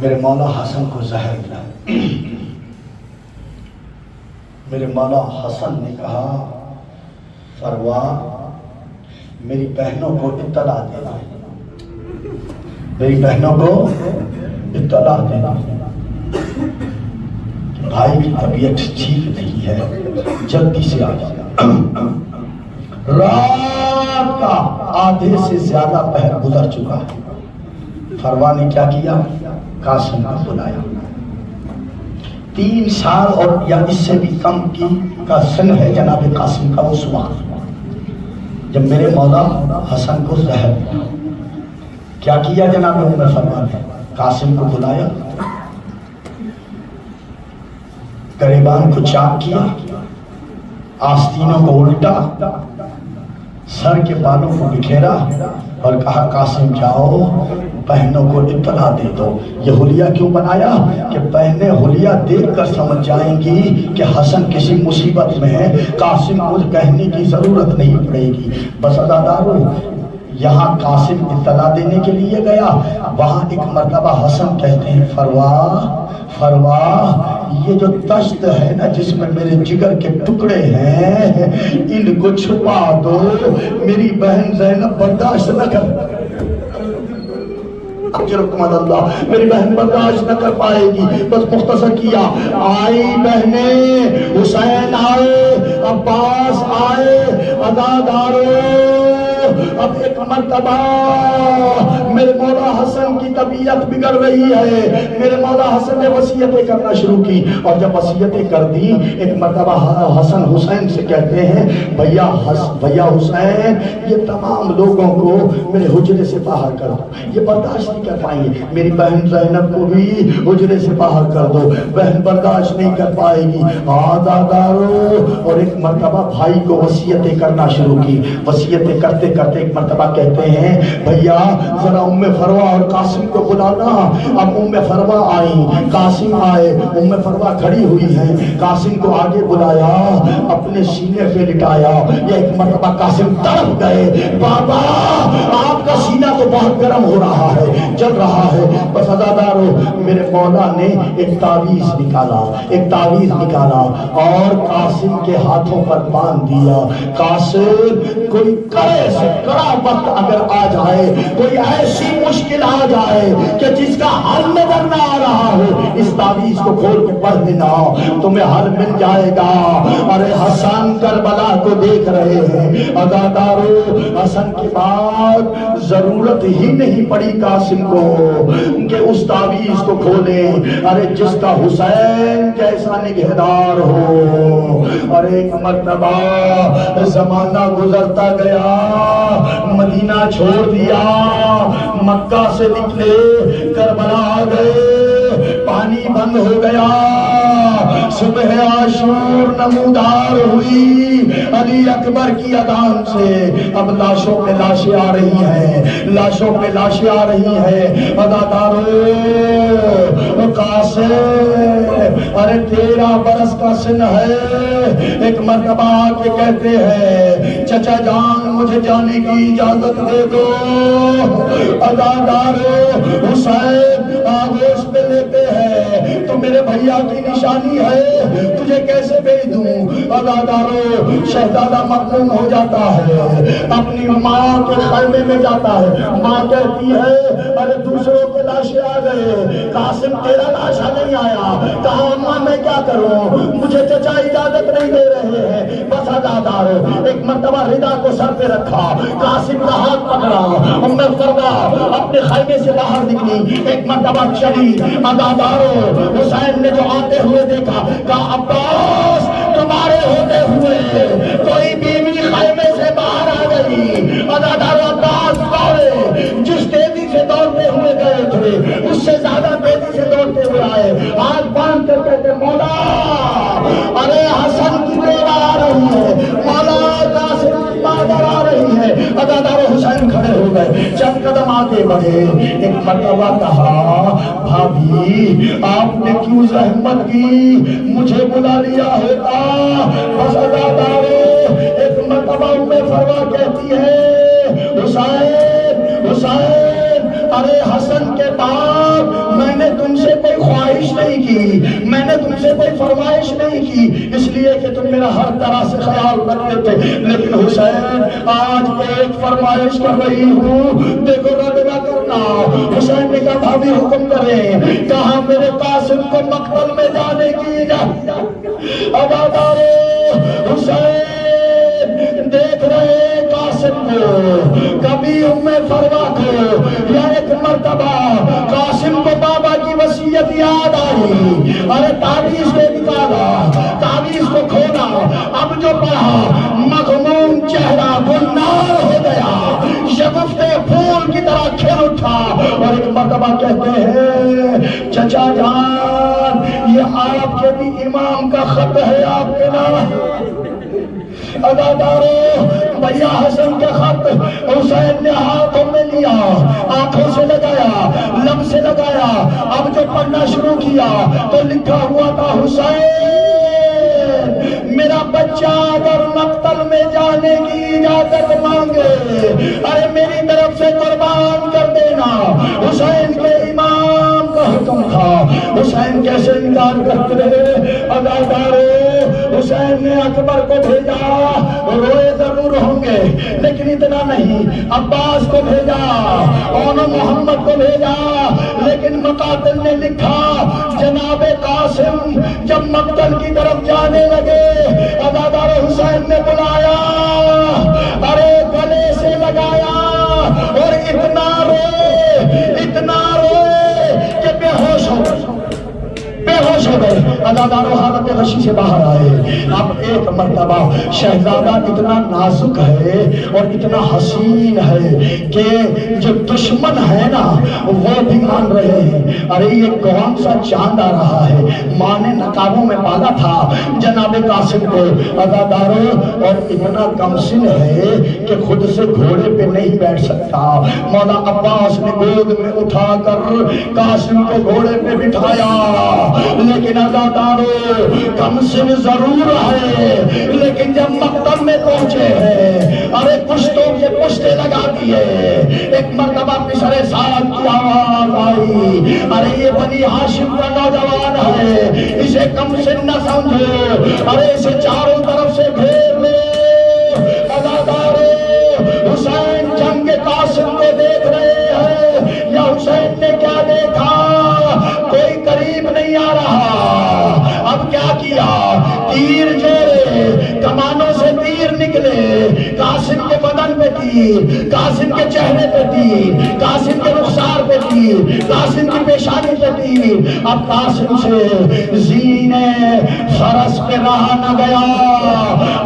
میرے مولا حسن کو زہر ملا۔ میرے مولا حسن نے کہا فروا میری بہنوں کو اطلاع دینا، میری بہنوں کو اطلاع دینا کہ بھائی کی طبیعت ٹھیک نہیں ہے، جلدی سے آ جانا۔ رات کا آدھے سے زیادہ پہر گزر چکا ہے۔ فروا نے کیا کیا؟ قاسم کو بلایا۔ 3 سال اور یا اس سے بھی کم کی کا سن ہے جناب قاسم کا اس وقت، جب میرے مولا حسن کو زہر دیا۔ کیا کیا جناب فرما نے؟ قاسم کو بلایا، گریبان کو چاک کیا، آستینوں کو الٹا، سر کے بالوں کو بکھیرا اور کہا قاسم جاؤ بہنوں کو اطلاع دے دو۔ یہ حلیہ کیوں بنایا؟ کہ بہنیں حلیہ دیکھ کر سمجھ جائیں گی کہ حسن کسی مصیبت میں ہے، قاسم کو کہنے کی ضرورت نہیں پڑے گی۔ بس عزادارو یہاں قاسم اطلاع دینے کے لیے گیا، وہاں ایک مرتبہ حسن کہتے ہیں فروا یہ جو دشت ہے نا جس میں میرے جگر کے ٹکڑے ہیں ان کو چھپا دو، میری بہن زینب برداشت نہ کر، اللہ میری بہن برداشت نہ کر پائے گی۔ بس مختصر کیا، آئی بہنیں، حسین آئے، عباس آئے، عزادارو اب ایک مرتبہ میرے مولا حسن کی طبیعت بگڑ رہی ہے۔ میرے مولا حسن نے وصیتیں کرنا شروع کی، اور جب وصیتیں کر دی ایک مرتبہ حسن حسین سے کہتے ہیں بھیا حسین یہ تمام لوگوں کو میرے حجرے سے باہر کر دو، یہ برداشت نہیں کر پائیں گے، میری بہن زینب کو بھی حجرے سے باہر کر دو، بہن برداشت نہیں کر پائے گی۔ عزادارو اور ایک مرتبہ بھائی کو وصیتیں کرنا شروع کی۔ وصیتیں کرتے کرتے ایک مرتبہ کہتے ہیں بھیا ذرا ام فروا اور قاسم کو بلانا۔ اب ام فروا آئیں، قاسم آئے، ام فروا کھڑی ہوئی ہیں، قاسم کو آگے بلایا، اپنے سینے پہ لٹایا۔ یہ ایک مرتبہ قاسم تڑپ گئے، بابا آپ کا سینہ تو بہت گرم ہو رہا ہے، جل رہا ہے۔ بس عزادارو میرے مولا نے ایک تعویذ نکالا اور قاسم کے ہاتھوں پر باندھ دیا۔ قاسم کوئی کڑے سے کڑا وقت اگر آ جائے، کوئی ایسی مشکل آ جائے کہ جس کا حل نظر نہ آ رہا ہو، اس تعویذ کو کھول کے پڑھ دینا، تمہیں حل مل جائے گا۔ ارے حسن کربلا کو دیکھ رہے ہیں۔ عزادارو حسن کے بعد ضرورت ہی نہیں پڑی قاسم کو کہ اس تعویذ کو کھولے۔ ارے جس کا حسین جیسا نگہدار ہو۔ اور ایک مرتبہ زمانہ گزرتا گیا، مدینہ چھوڑ دیا، مکہ سے نکلے، کربلا آ گئے، پانی بند ہو گیا، صبح عاشور نمودار ہوئی علی اکبر کی اذان سے۔ اب لاشوں پہ لاشیں آ رہی ہیں، لاشوں پہ لاشیں آ رہی ہیں۔ عزادارو قاسم ارے 13 برس کا سن ہے۔ ایک مرتبہ آ کے کہتے ہیں چچا جان مجھے جانے کی اجازت دے دو۔ عزادارو حسین آغوش پہ لیتے ہیں، تو میرے بھیا کی نشانی ہے، تجھے کیسے بھیج دوں؟ عزادارو شہزادہ مقدوم ہو جاتا ہے، اپنی ماں کے خیمے میں جاتا ہے، ماں کہتی ہے ارے دوسروں کے لاشیں آ گئے، قاسم تیرا لاشا نہیں آیا۔ کہا اماں میں کیا کروں، مجھے چچا اجازت نہیں دے رہے ہیں۔ بس عزادارو ایک مرتبہ ردا کو سر پہ رکھا، قاسم کا ہاتھ پکڑا، ام فروا اپنے خیمے سے باہر نکلی، ایک مرتبہ چلی۔ عزادارو حسین نے جو آتے ہوئے دیکھا، کہا عباس تمہارے ہوتے ہوئے کوئی بیوی خیمے سے باہر آ گئی۔ عزادارو عباس دوڑے، جس تیزی سے دوڑتے ہوئے گئے تھے اس سے زیادہ تیزی سے دوڑتے ہوئے آئے، ہاتھ باندھ کر کہتے مولا ارے حسن کی بیوہ آ رہی ہے، مولا قاسم کی مادر آ رہی ہے۔ عزادارو حسین کھڑے ہو گئے، چند قدم آگے بڑھے، ایک مرتبہ کہا بھابھی آپ نے کیوں زحمت کی، مجھے بلا لیا ہوتا۔ بس عزادارو ایک مرتبہ ام فروا کہتی ہے حسین ارے حسن کے بعد میں کی، میں نے تم سے کوئی فرمائش نہیں کی، اس لیے کہ تم میرا ہر طرح سے خیال رکھتے تھے، لیکن حسین آج میں ایک فرمائش کر رہی ہوں، دیکھو رد نہ کرنا۔ حسین نے کہا بھابی حکم کریں، کہا میرے قاسم کو مقتل میں جانے کی اجازت۔ عزادارو حسین دیکھ رہے قاسم کو، کبھی فروا کو، یا ایک مرتبہ قاسم کو بابا کی وصیت یاد آئی، ارے تعویذ کو نکالا، تعویذ کو کھولا، اب جو پڑھا مغموم چہرہ گلنار ہو گیا، شگفتے پھول کی طرح کھل اٹھا، اور ایک مرتبہ کہتے ہیں چچا جان یہ آپ کے بھی امام کا خط ہے آپ کے نام۔ عزادارو بھیا حسن کے خط حسین نے ہاتھوں میں لیا، آنکھوں سے لگایا، لب سے لگایا، اب جو پڑھنا شروع کیا تو لکھا ہوا تھا حسین میرا بچہ اگر مقتل میں جانے کی اجازت مانگے ارے میری طرف سے قربان کر دینا۔ حسین کے امام کا حکم تھا، حسین کیسے انکار کرتے رہے؟ عزادارو حسین نے اکبر کو بھیجا، روئے ضرور ہوں گے لیکن اتنا نہیں، عباس کو بھیجا، اور محمد کو بھیجا، لیکن مقاتل نے لکھا جناب قاسم جب مقتل کی طرف جانے لگے عزادار حسین نے بلایا، ارے گلے سے لگایا اور اتنا روئے کہ بے ہوش ہو گئے۔ عزادارو حالت غشی سے باہر آئے۔ اب ایک مرتبہ شہزادہ اتنا نازک ہے اور اتنا حسین ہے کہ جو دشمن ہے نا وہ بھی مان رہے ہیں، ارے یہ کون سا چاند آ رہا ہے، ماں نے نقابوں میں پالا تھا جناب قاسم کو۔ عزادارو اور اتنا کمسن ہے کہ خود سے گھوڑے پہ نہیں بیٹھ سکتا، مولا عباس نے گود میں اٹھا کر قاسم کو گھوڑے پہ بٹھایا، لیکن عزادارو کمسن ضرور ہے لیکن جب مقتل میں پہنچے ہیں ارے پشتوں کے پشتے لگا دیے۔ ایک مرتبہ پسر سعد کی آواز آئی، ارے یہ بنی ہاشم کا نوجوان ہے، اسے کمسن نہ سمجھو، ارے اسے چاروں طرف سے گھیر لے۔ عزادارو حسین جنگ قاسم کو دیکھ رہے ہیں، یا حسین نے کیا دیکھا؟ کوئی قریب نہیں آ رہا۔ اب کیا کیا؟ تیر جوڑے، کمانوں سے تیر نکلے، قاسم کے بدن پہ تیر، قاسم کے چہرے پہ تیر، قاسم کے رخسار پہ تیر، قاسم کی پیشانی پہ تیر۔ اب قاسم سے زینے فرس پہ رہا نہ گیا،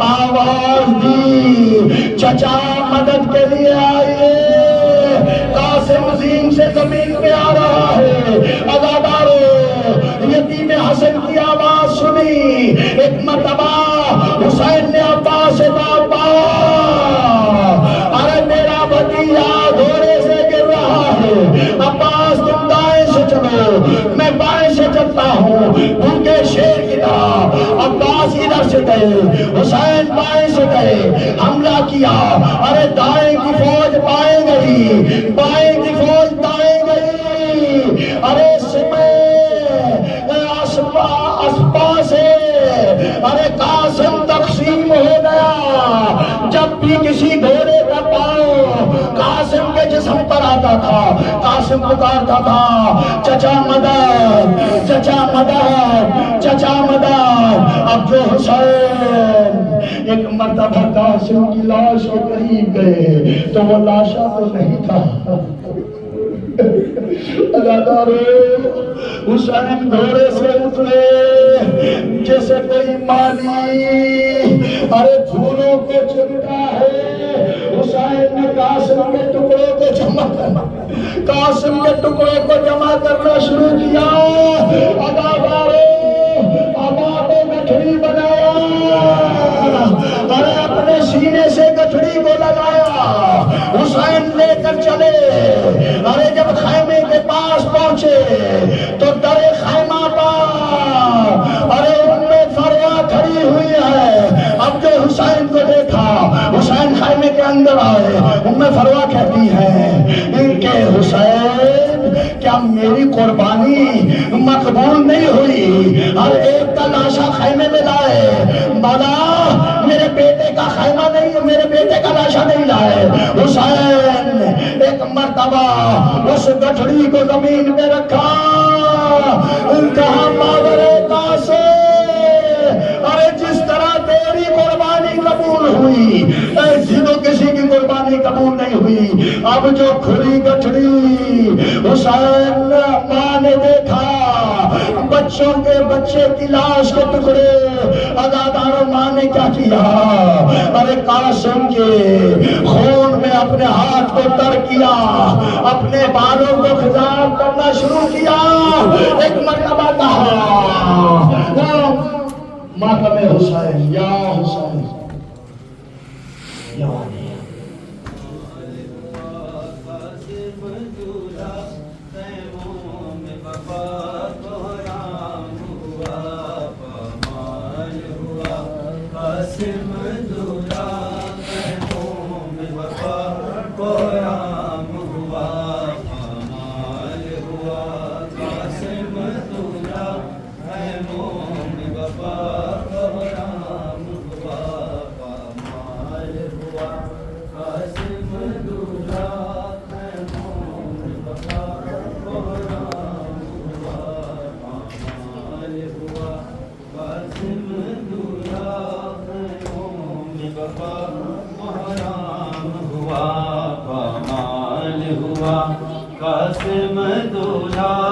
آواز دی چچا مدد کے لیے آئیے۔ قاسم زین سے زمین پہ آ رہا ہے۔ عزادارو یتیم حسن کی آواز سنی، ایک مرتبہ حسین نے عباس سے کہا ارے میرا بھتیجا گھوڑے سے گر رہا ہے، عباس تم دائیں سے چلو میں بائیں سے چلتا ہوں، بھوکے شیر کی طرح۔ عباس ادھر سے گئے، حسین بائیں سے گئے، حملہ کیا، ارے دائیں کی فوج بائیں گئی، بائیں کی فوج دائیں گئی، ارے اسپا سے ارے قاسم تقسیم ہو گیا۔ جب بھی کسی گھوڑے کا پاؤں قاسم کے جسم پر آتا تھا قاسم پکارتا تھا چچا مدد، چچا مدد، چچا مدد۔ اب جو حسین ایک مرتبہ قاسم کی لاش کے قریب گئے تو وہ لاشا تو نہیں تھا۔ عزادارو حسین گھوڑے سے اترے جیسے کوئی مالی ارے پھولوں کو چنتا ہے۔ حسین نے قاسم کے ٹکڑوں کو جمع کرنا، قاسم کے ٹکڑوں کو جمع کرنا شروع کیا۔ عزادارو ابا کو گٹھڑی بنایا، ارے اپنے سینے سے گٹھڑی کو لگایا، حسین لے کر چلے۔ ارے جب خیمے کے پاس پہنچے تو در خیمہ پر ارے فروا کھڑی ہوئی ہے۔ اب جو حسین کو دیکھا، حسین خیمے کے اندر آئے، فروا کہتی ہے ان کے حسین کیا تیری قربانی مقبول نہیں ہوئی. ہر ایک کا لاشا خیمے میں لائے. مولا میرے بیٹے کا خیمہ نہیں، میرے بیٹے کا لاشا نہیں لائے. حسین ایک مرتبہ اس گٹھڑی کو زمین میں رکھا. کہا ماورے کاسے، ارے جس طرح تیری قربانی قبول ہوئی ایسی تو کسی کی قربانی قبول نہیں ہوئی. اب جو کھلی گٹھڑی حسین ماں نے دیکھا، بچوں کے بچے کی لاش کے ٹکڑے، عزاداروں ماں نے کیا کیا؟ ارے قاسم کے خون میں اپنے ہاتھ کو تر کیا، اپنے بالوں کو خضاب کرنا شروع کیا. ایک مرتبہ کہا ماتم حسین، یا حسین یا علی. قاسم دولہ